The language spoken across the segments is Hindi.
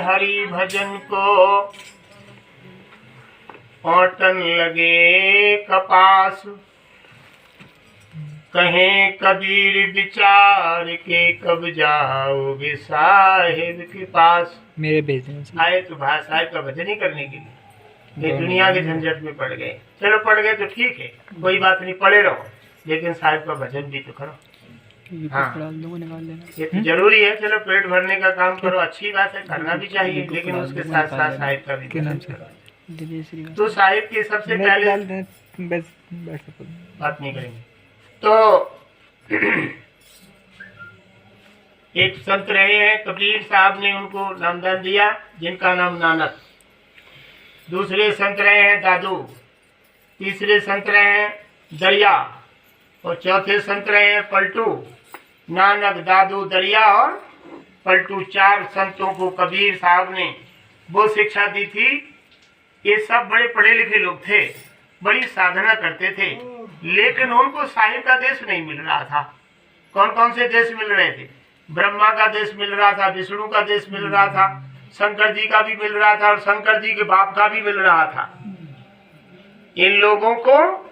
हरि भजन को औटन लगे कपास। कहें कबीर विचार के कब जाओगे साहिब के पास। मेरे भेजने आए तो साहिब का भजन ही करने के लिए, ये दुनिया के झंझट में पड़ गए। चलो पड़ गए तो ठीक है, कोई बात नहीं, पड़े रहो, लेकिन साहिब का भजन भी तो करो। हाँ, ये तो जरूरी है। चलो पेट भरने का काम करो, अच्छी बात है, करना भी चाहिए, लेकिन उसके साथ साथ साहिब का भी भजन करो। तो साहिब की सबसे पहले बात नहीं करेंगे। तो एक संत रहे हैं, कबीर साहब ने उनको नामदान दिया, जिनका नाम नानक। दूसरे संत रहे हैं दादू, तीसरे संत रहे हैं दरिया, और चौथे संत रहे हैं पलटू। नानक, दादू, दरिया और पलटू, 4 संतों को कबीर साहब ने वो शिक्षा दी थी। ये सब बड़े पढ़े लिखे लोग थे, बड़ी साधना करते थे, लेकिन उनको साहिब का देश नहीं मिल रहा था। कौन कौन से देश मिल रहे थे? ब्रह्मा का देश मिल रहा था, विष्णु का देश मिल रहा था, शंकर जी का भी मिल रहा था, और शंकर जी के बाप का भी मिल रहा था। इन लोगों को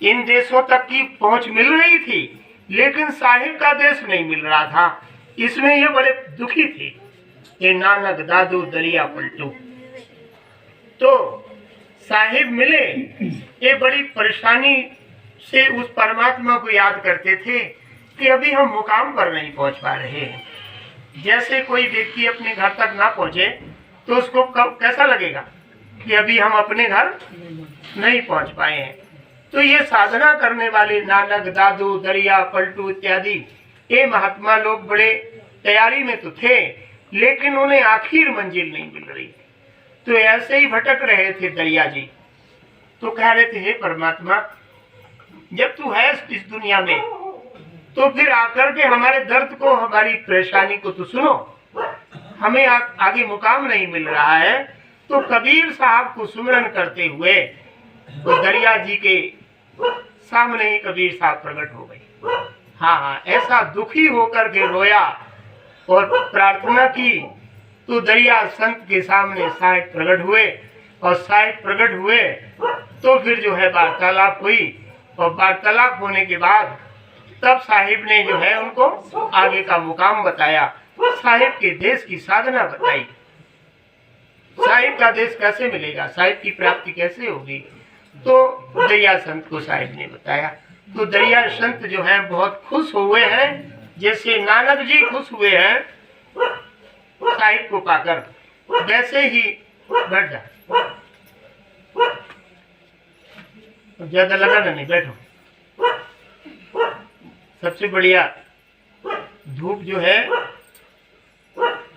इन देशों तक की पहुंच मिल रही थी, लेकिन साहिब का देश नहीं मिल रहा था। इसमें ये बड़े दुखी थे, ये नानक, दादू, दरिया, पलटू। तो साहिब मिले, ये बड़ी परेशानी से उस परमात्मा को याद करते थे कि अभी हम मुकाम पर नहीं पहुंच पा रहे हैं। जैसे कोई व्यक्ति अपने घर तक ना पहुंचे तो उसको कैसा लगेगा कि अभी हम अपने घर नहीं पहुंच पाए हैं। तो ये साधना करने वाले नानक, दादू, दरिया, पलटू इत्यादि ये महात्मा लोग बड़े तैयारी में तो थे, लेकिन उन्हें आखिर मंजिल नहीं मिल रही। तो ऐसे ही भटक रहे थे दरिया जी। तो कह रहे थे, हे परमात्मा, जब तू है इस दुनिया में तो फिर आकर के हमारे दर्द को, हमारी परेशानी को तो सुनो। हमें आगे मुकाम नहीं मिल रहा है। तो कबीर साहब को सुमरन करते हुए तो दरिया जी के सामने ही कबीर साहब प्रकट हो गए। हाँ, ऐसा दुखी होकर के रोया और प्रार्थना की। तो दरिया संत के सामने साहिब प्रकट हुए, और साहिब प्रकट हुए तो फिर जो है वार्तालाप हुई, और वार्तालाप होने के बाद तब साहिब ने जो है उनको आगे का मुकाम बताया, साहिब के देश की साधना बताई। साहिब का देश कैसे मिलेगा, साहिब की प्राप्ति कैसे होगी, तो दरिया संत को साहिब ने बताया। तो दरिया संत जो है बहुत खुश हुए हैं, जैसे नानक जी खुश हुए हैं साहिब को पाकर, वैसे ही बैठ जा, ज्यादा लगाना नहीं, बैठो। सबसे बढ़िया धूप जो है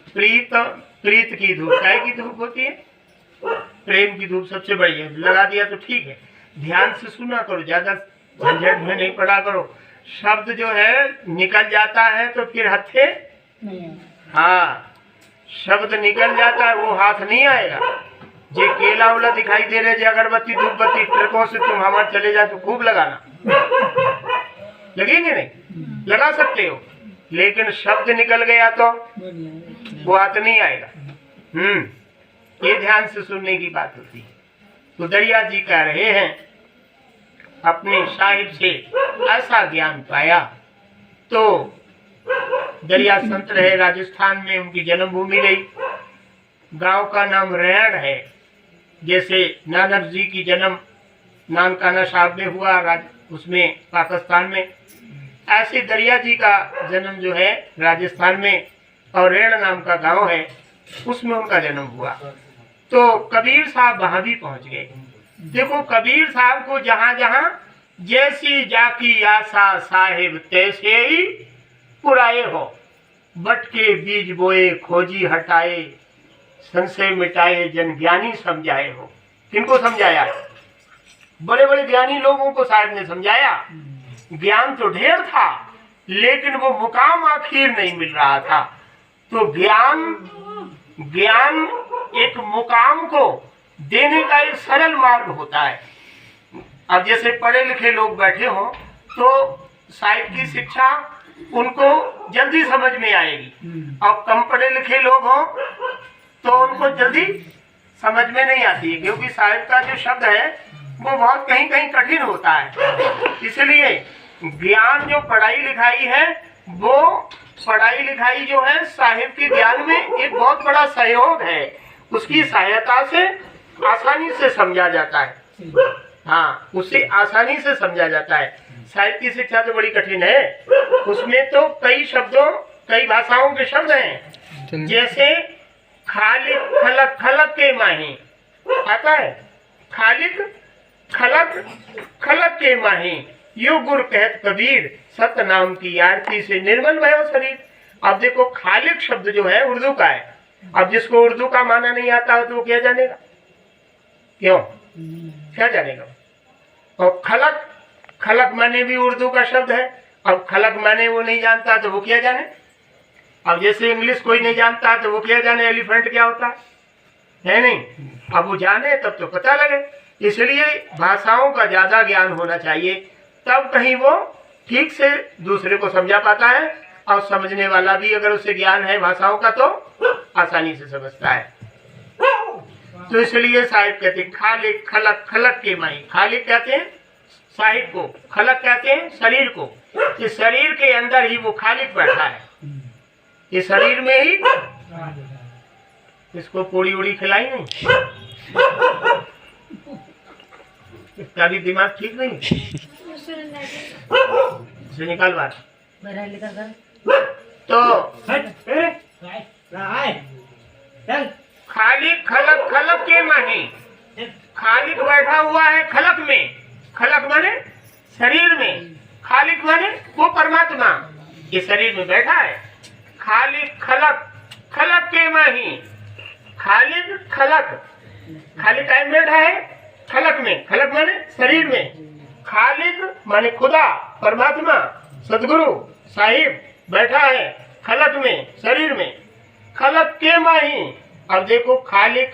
प्रीत की धूप, काय की धूप होती है, प्रेम की धूप सबसे बढ़िया। लगा दिया तो ठीक है, ध्यान से सुना करो, ज्यादा झंझट में नहीं पड़ा करो। शब्द जो है निकल जाता है तो फिर हत्थे, हाँ, शब्द निकल जाता है वो हाथ नहीं आएगा। जे केला उला दिखाई दे रहे, अगरबत्ती धूप बत्ती ट्रकों से तुम हमारे चले जाए तो खूब लगाना, लगेंगे नहीं, लगा सकते हो, लेकिन शब्द निकल गया तो वो हाथ नहीं आएगा। ये ध्यान से सुनने की बात होती है। तो दरिया जी कह रहे हैं, अपने साहिब से ऐसा ज्ञान पाया। तो दरिया संत रहे राजस्थान में, उनकी जन्मभूमि रही, गांव का नाम रेड़ है। जैसे नानक जी की जन्म नानकाना साहब में हुआ, उसमें पाकिस्तान में, ऐसे दरिया जी का जन्म जो है राजस्थान में, और रेड़ नाम का गांव है, उसमें उनका जन्म हुआ। तो कबीर साहब वहां भी पहुंच गए। देखो, कबीर साहब को जहां जहां जैसी जाकी आशा साहिब तैसे ही पुराए हो, बट के बीज बोए खोजी हटाए, संशय मिटाए जन ज्ञानी समझाए हो। किनको समझाया? बड़े बड़े ज्ञानी लोगों को साहिब ने समझाया। ज्ञान तो ढेर था, लेकिन वो मुकाम आखिर नहीं मिल रहा था। तो ज्ञान एक मुकाम को देने का एक सरल मार्ग होता है। अब जैसे पढ़े लिखे लोग बैठे हों तो साहिब की शिक्षा उनको जल्दी समझ में आएगी, और कम पढ़े लिखे लोग हों तो उनको जल्दी समझ में नहीं आती है, क्योंकि साहिब का जो शब्द है वो बहुत कहीं कहीं कठिन होता है। इसलिए ज्ञान जो पढ़ाई लिखाई है, वो पढ़ाई लिखाई जो है साहिब के ज्ञान में एक बहुत बड़ा सहयोग है। उसकी सहायता से आसानी से समझा जाता है। हाँ, उससे आसानी से समझा जाता है। साहिब की शिक्षा तो बड़ी कठिन है, उसमें तो कई शब्दों, कई भाषाओं के शब्द हैं। जैसे खालिक खलक, खलक के माही आता है, खालिक खलक, खलक के माही, यो गुर कहत कबीर, सत नाम की आरती से निर्मल भयो शरीर। अब देखो, खालिक शब्द जो है उर्दू का है। अब जिसको उर्दू का माना नहीं आता हो तो वो क्या जानेगा? क्यों, क्या जानेगा? और खलक, खलक माने भी उर्दू का शब्द है। अब खलक माने वो नहीं जानता तो वो क्या जाने? अब जैसे इंग्लिश कोई नहीं जानता तो वो क्या जाने एलिफेंट क्या होता है नहीं? अब वो जाने तब तो पता लगे। इसलिए भाषाओं का ज्यादा ज्ञान होना चाहिए, तब कहीं वो ठीक से दूसरे को समझा पाता है, और समझने वाला भी अगर उसे ज्ञान है भाषाओं का तो आसानी से समझता है। तो इसलिए साहिब कहते हैं खालिक खलक, खलक के माही। खालिक कहते हैं साहिब को, खलक कहते हैं शरीर को। इस शरीर के अंदर ही वो खालिक बैठा है, ये शरीर में ही। इसको पूड़ी उड़ी खिलाई नहीं, इसका भी दिमाग ठीक नहीं है। इसे निकाल बात। तो खालिक खलक, खलक के माही। खालिक बैठा हुआ है खलक में, खलक माने शरीर में, खालिक माने वो परमात्मा ये शरीर में बैठा है। खालिक खलक, खलक के माही। खालिक खलक, खालिक टाइम बैठा है खलक में, खलक माने शरीर में। खालिक माने खुदा, परमात्मा, सदगुरु साहिब बैठा है खलक में, शरीर में। खलक के माही। अब देखो, खालिक